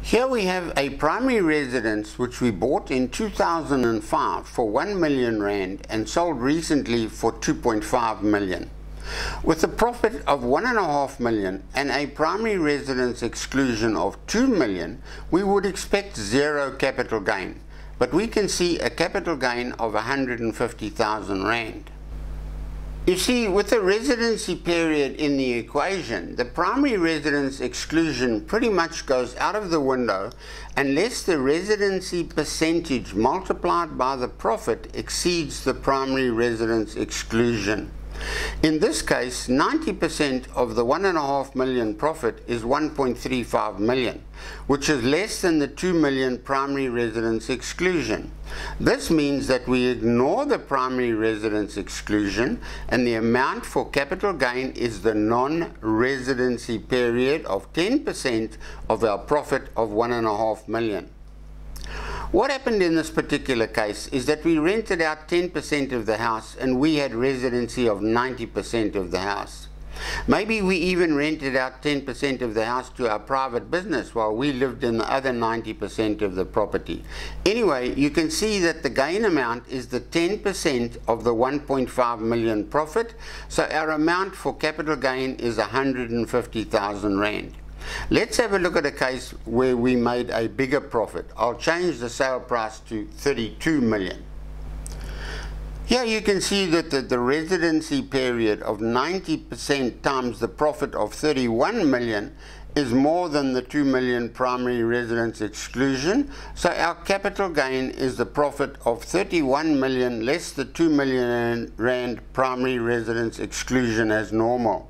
Here we have a primary residence which we bought in 2005 for 1 million rand and sold recently for 2.5 million. With a profit of 1.5 million and a primary residence exclusion of 2 million, we would expect zero capital gain, but we can see a capital gain of 150,000 rand. You see, with the residency period in the equation, the primary residence exclusion pretty much goes out of the window unless the residency percentage multiplied by the profit exceeds the primary residence exclusion. In this case, 90% of the 1.5 million profit is 1.35 million, which is less than the 2 million primary residence exclusion. This means that we ignore the primary residence exclusion and the amount for capital gain is the non-residency period of 10% of our profit of 1.5 million. What happened in this particular case is that we rented out 10% of the house and we had residency of 90% of the house. Maybe we even rented out 10% of the house to our private business while we lived in the other 90% of the property. Anyway, you can see that the gain amount is the 10% of the 1.5 million profit, so our amount for capital gain is 150,000 rand. Let's have a look at a case where we made a bigger profit. I'll change the sale price to 32 million. Here you can see that the residency period of 90% times the profit of 31 million is more than the 2 million primary residence exclusion, so our capital gain is the profit of 31 million less the 2 million rand primary residence exclusion as normal.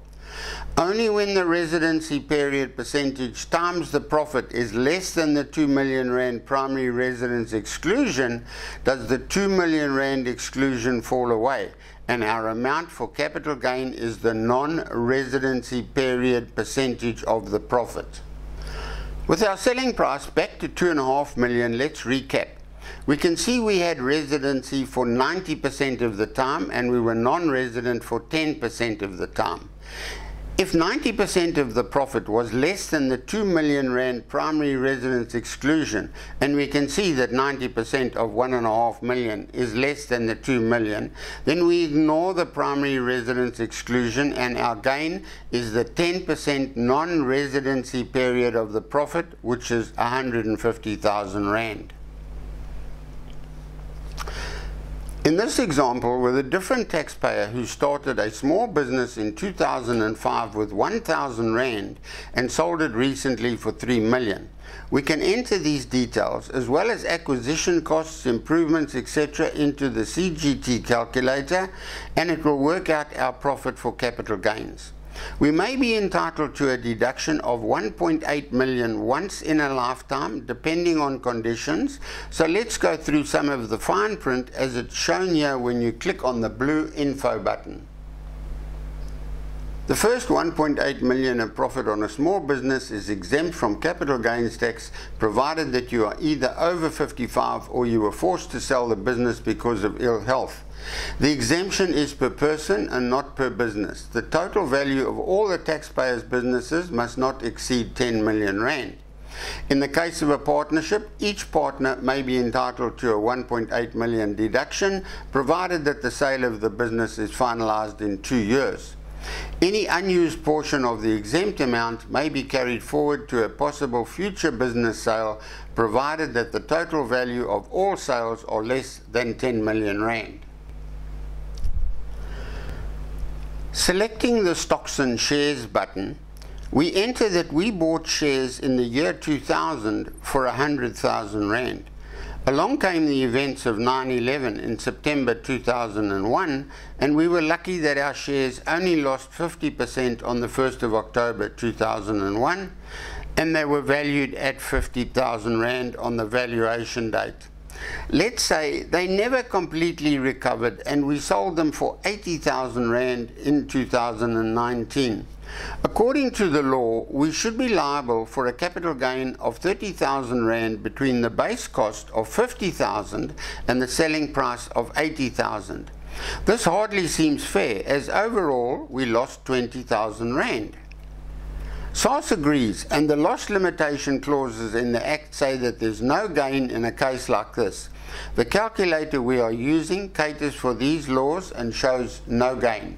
Only when the residency period percentage times the profit is less than the 2 million rand primary residence exclusion does the 2 million rand exclusion fall away, and our amount for capital gain is the non-residency period percentage of the profit. With our selling price back to 2.5 million, let's recap. We can see we had residency for 90% of the time and we were non-resident for 10% of the time. If 90% of the profit was less than the 2 million rand primary residence exclusion, and we can see that 90% of 1.5 million is less than the 2 million, then we ignore the primary residence exclusion and our gain is the 10% non-residency period of the profit, which is 150,000 rand. In this example, with a different taxpayer who started a small business in 2005 with 1,000 rand and sold it recently for 3 million, we can enter these details as well as acquisition costs, improvements, etc. into the CGT calculator, and it will work out our profit for capital gains. We may be entitled to a deduction of 1.8 million once in a lifetime, depending on conditions. So let's go through some of the fine print as it's shown here when you click on the blue info button. The first 1.8 million of profit on a small business is exempt from capital gains tax, provided that you are either over 55 or you were forced to sell the business because of ill health. The exemption is per person and not per business. The total value of all the taxpayers' businesses must not exceed 10 million rand. In the case of a partnership, each partner may be entitled to a 1.8 million deduction, provided that the sale of the business is finalized in 2 years. Any unused portion of the exempt amount may be carried forward to a possible future business sale, provided that the total value of all sales are less than 10 million rand. Selecting the stocks and shares button, we enter that we bought shares in the year 2000 for 100,000 rand. Along came the events of 9/11 in September 2001, and we were lucky that our shares only lost 50% on the 1st of October 2001, and they were valued at 50,000 rand on the valuation date. Let's say they never completely recovered and we sold them for 80,000 rand in 2019. According to the law, we should be liable for a capital gain of 30,000 rand between the base cost of 50,000 and the selling price of 80,000. This hardly seems fair, as overall we lost 20,000 rand. SARS agrees, and the loss limitation clauses in the Act say that there's no gain in a case like this. The calculator we are using caters for these laws and shows no gain.